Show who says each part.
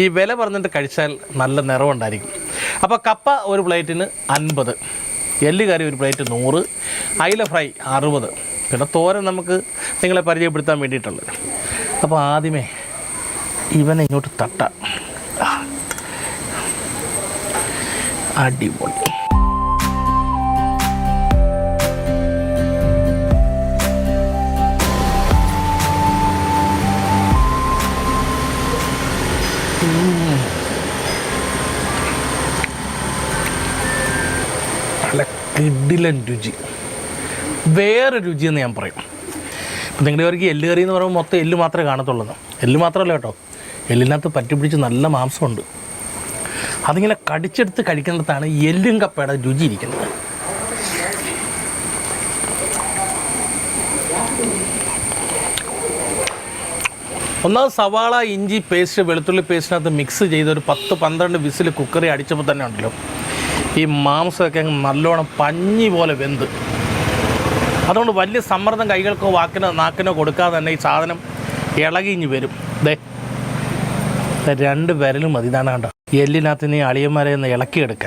Speaker 1: ഈ വില പറഞ്ഞിട്ട് കഴിച്ചാൽ നല്ല നിറവുണ്ടായിരിക്കും. അപ്പോൾ കപ്പ ഒരു പ്ലേറ്റിന് 50, എല്ല് കറി ഒരു പ്ലേറ്റ് 100, അയില ഫ്രൈ 60, പിന്നെ തോരൻ നമുക്ക് നിങ്ങളെ പരിചയപ്പെടുത്താൻ വേണ്ടിയിട്ടുള്ളത്. അപ്പോൾ ആദ്യമേ ഇവനെ ഇങ്ങോട്ട് തട്ടാം. അടിപൊളി. നല്ല കിടിലൻ രുചി, വേറെ രുചിയെന്ന് ഞാൻ പറയും. ഇപ്പം നിങ്ങളുടെ അവർക്ക് എല്ല് കറി എന്ന് പറയുമ്പോൾ മൊത്തം എല്ല് മാത്രമേ കാണത്തുള്ളൂ. എല്ല് മാത്രമല്ല കേട്ടോ, എല്ലിനകത്ത് പറ്റിപ്പിടിച്ച് നല്ല മാംസമുണ്ട്. അതിങ്ങനെ കടിച്ചെടുത്ത് കഴിക്കുന്നിടത്താണ് എല്ലും കപ്പയുടെ രുചി ഇരിക്കുന്നത്. ഒന്നാമത് സവാള, ഇഞ്ചി പേസ്റ്റ്, വെളുത്തുള്ളി പേസ്റ്റിനകത്ത് മിക്സ് ചെയ്ത് ഒരു 10-12 വിസിൽ കുക്കറി അടിച്ചപ്പോൾ തന്നെ ഉണ്ടല്ലോ ഈ മാംസമൊക്കെ അങ്ങ് നല്ലോണം പഞ്ഞി പോലെ വെന്ത്. അതുകൊണ്ട് വലിയ സമ്മർദ്ദം കൈകൾക്കോ നാക്കിനോ കൊടുക്കാതെ തന്നെ ഈ സാധനം ഇളകിഞ്ഞ് വരും. 2 വിരലും മതി. ഇതാണ് കണ്ടോ, എല്ലിനകത്ത് നീ അളിയന്മാരെ ഒന്ന് ഇളക്കിയെടുക്കാൻ.